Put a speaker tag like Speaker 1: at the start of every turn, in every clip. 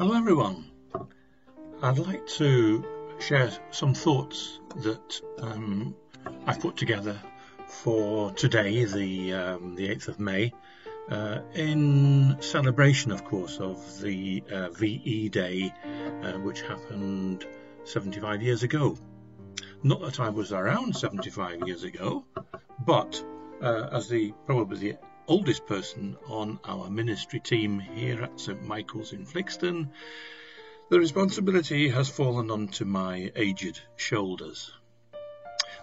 Speaker 1: Hello everyone. I'd like to share some thoughts that I've put together for today, the 8th of May, in celebration, of course, of the VE Day, which happened 75 years ago. Not that I was around 75 years ago, but as probably the oldest person on our ministry team here at St Michael's in Flixton, the responsibility has fallen onto my aged shoulders.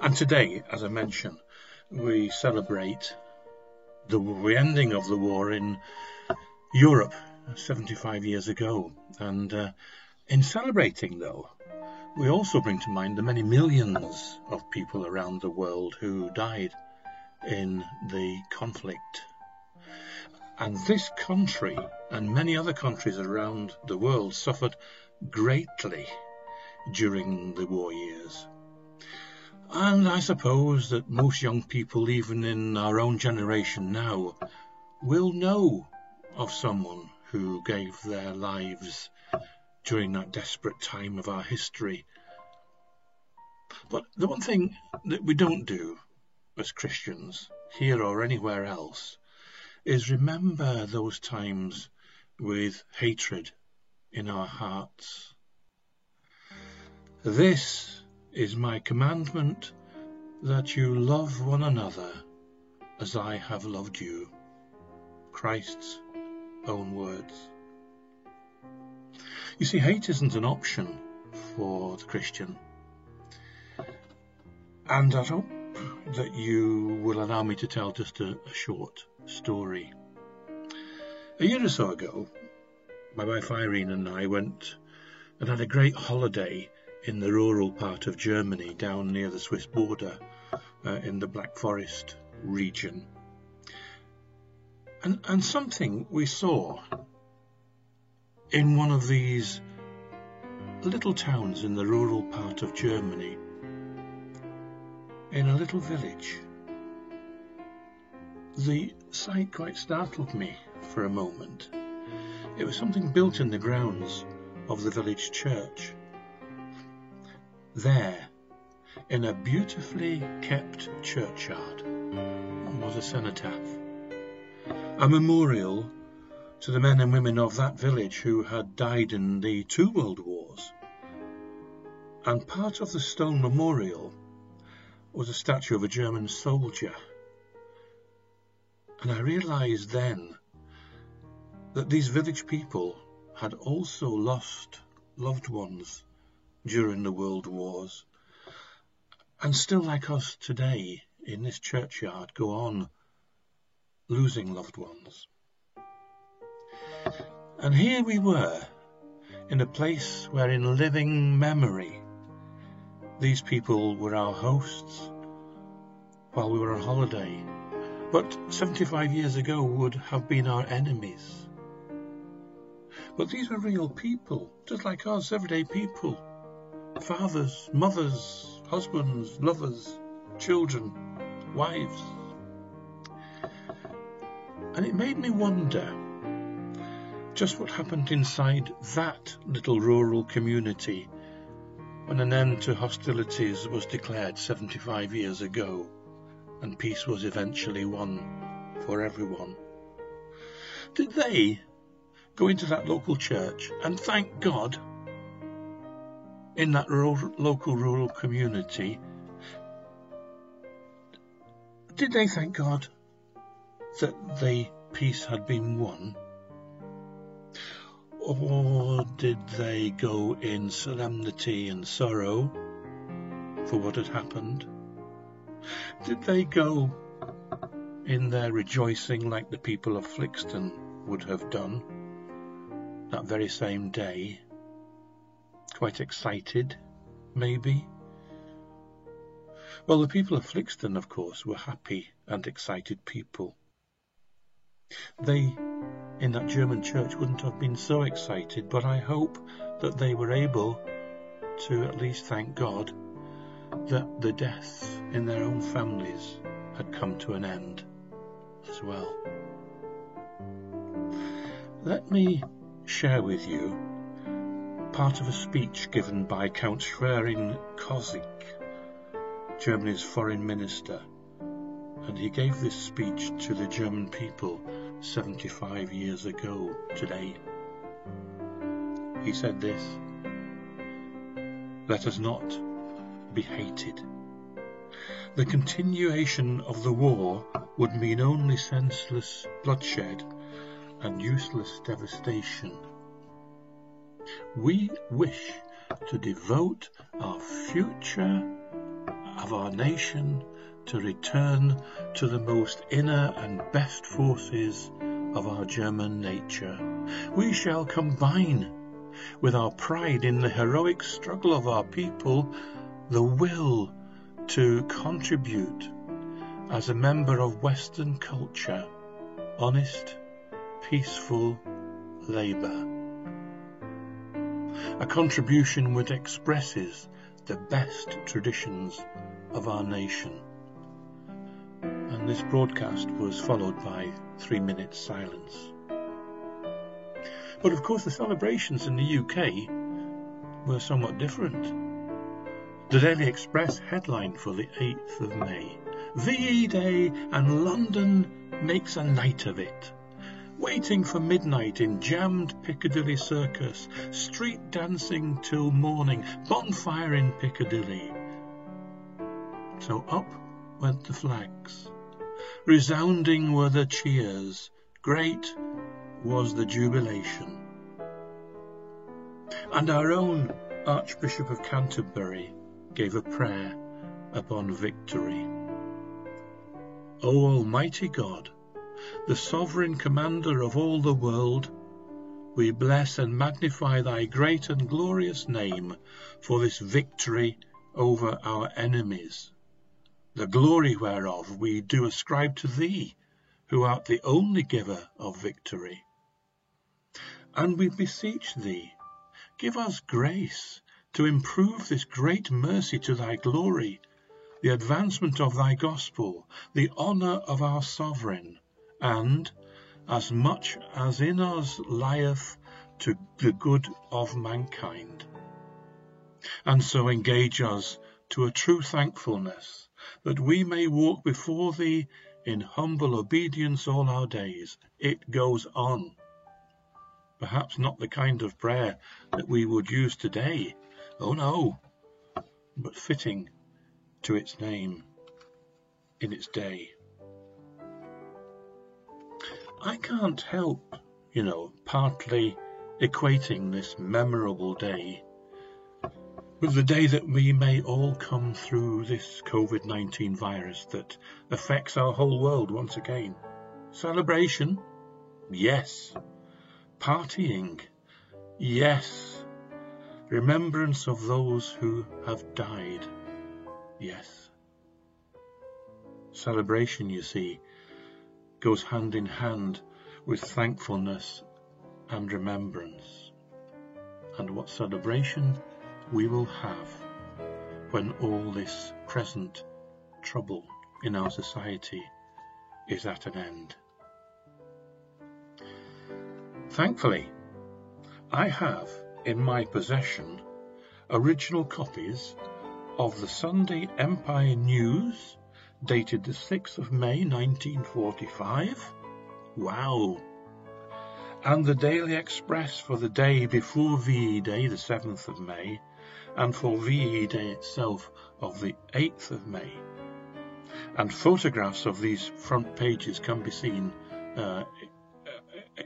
Speaker 1: And today, as I mentioned, we celebrate the ending of the war in Europe 75 years ago. And in celebrating, though, we also bring to mind the many millions of people around the world who died in the conflict. And this country and many other countries around the world suffered greatly during the war years. And I suppose that most young people, even in our own generation now, will know of someone who gave their lives during that desperate time of our history. But the one thing that we don't do as Christians, here or anywhere else, is remember those times with hatred in our hearts. This is my commandment, that you love one another as I have loved you. Christ's own words. You see, hate isn't an option for the Christian. And I hope that you will allow me to tell just a short story. A year or so ago, my wife Irene and I went and had a great holiday in the rural part of Germany, down near the Swiss border, in the Black Forest region. And something we saw in one of these little towns in the rural part of Germany, in a little village. The sight quite startled me for a moment. It was something built in the grounds of the village church. There, in a beautifully kept churchyard, was a cenotaph, a memorial to the men and women of that village who had died in the 2 world wars. And part of the stone memorial was a statue of a German soldier. And I realised then that these village people had also lost loved ones during the world wars, and still, like us today in this churchyard, go on losing loved ones. And here we were, in a place where in living memory these people were our hosts while we were on holiday, but 75 years ago would have been our enemies. But these were real people, just like us, everyday people. Fathers, mothers, husbands, lovers, children, wives. And it made me wonder just what happened inside that little rural community when an end to hostilities was declared 75 years ago and peace was eventually won for everyone. Did they go into that local church and thank God in that local rural community? Did they thank God that the peace had been won? Or did they go in solemnity and sorrow for what had happened? Did they go in their rejoicing like the people of Flixton would have done that very same day? Quite excited, maybe? Well, the people of Flixton, of course, were happy and excited people. They, in that German church, wouldn't have been so excited, but I hope that they were able to at least thank God that the deaths in their own families had come to an end as well. Let me share with you part of a speech given by Count Schwerin-Korsich, Germany's foreign minister, and he gave this speech to the German people 75 years ago today. He said this: "Let us not be hated. The continuation of the war would mean only senseless bloodshed and useless devastation. We wish to devote our future of our nation to return to the most inner and best forces of our German nature. We shall combine with our pride in the heroic struggle of our people the will to contribute as a member of Western culture, honest, peaceful labour. A contribution which expresses the best traditions of our nation." And this broadcast was followed by 3 minutes silence. But of course the celebrations in the UK were somewhat different. The Daily Express headline for the 8th of May, "VE Day and London makes a night of it. Waiting for midnight in jammed Piccadilly Circus, street dancing till morning, bonfire in Piccadilly." So up went the flags. Resounding were the cheers. Great was the jubilation. And our own Archbishop of Canterbury gave a prayer upon victory. "O Almighty God, the sovereign commander of all the world, we bless and magnify thy great and glorious name for this victory over our enemies, the glory whereof we do ascribe to thee, who art the only giver of victory. And we beseech thee, give us grace to improve this great mercy to thy glory, the advancement of thy gospel, the honour of our sovereign, and, as much as in us lieth, to the good of mankind. And so engage us to a true thankfulness, that we may walk before thee in humble obedience all our days." It goes on. Perhaps not the kind of prayer that we would use today, oh no, but fitting to its name in its day. I can't help, partly equating this memorable day with the day that we may all come through this COVID-19 virus that affects our whole world once again. Celebration? Yes. Partying? Yes. Remembrance of those who have died? Yes. Celebration, you see, goes hand in hand with thankfulness and remembrance. And what celebration we will have when all this present trouble in our society is at an end. Thankfully, I have in my possession original copies of the Sunday Empire News dated the 6th of May 1945. Wow! And the Daily Express for the day before VE Day, the 7th of May, and for VE Day itself of the 8th of May. And photographs of these front pages can be seen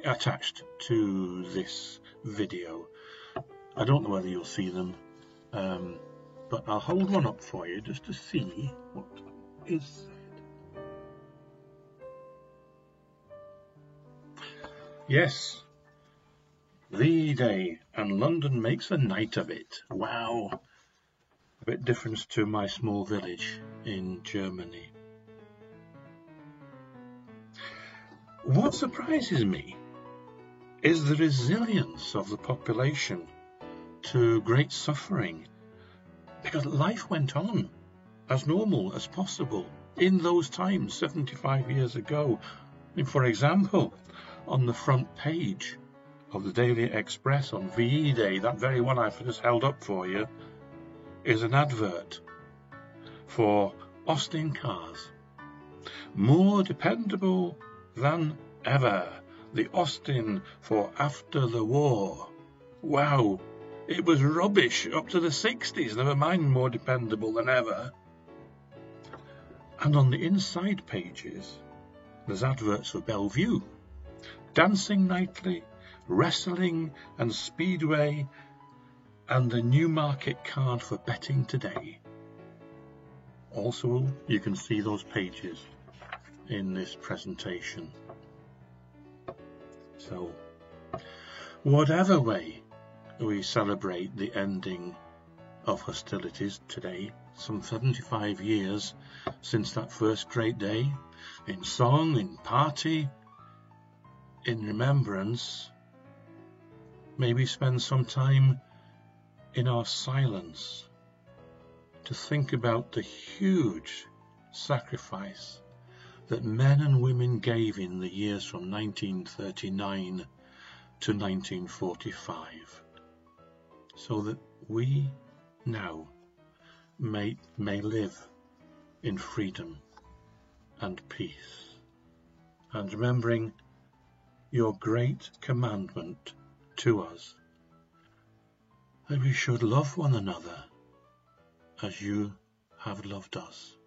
Speaker 1: attached to this video. I don't know whether you'll see them, but I'll hold one up for you just to see what is said. Yes, VE Day and London makes a night of it. Wow. A bit different to my small village in Germany. What surprises me is the resilience of the population to great suffering, because life went on as normal as possible in those times 75 years ago. For example, on the front page of the Daily Express on VE Day, that very one I've just held up for you, is an advert for Austin Cars. More dependable than ever. The Austin for after the war. Wow, it was rubbish up to the 60s, never mind more dependable than ever. And on the inside pages, there's adverts for Bellevue, Dancing Nightly, Wrestling and Speedway, and the Newmarket card for betting today. Also, you can see those pages in this presentation. So, whatever way we celebrate the ending of hostilities today, some 75 years since that first great day, in song, in party, in remembrance, maybe spend some time in our silence to think about the huge sacrifice that men and women gave in the years from 1939 to 1945, so that we now may live in freedom and peace, and remembering your great commandment to us, that we should love one another as you have loved us.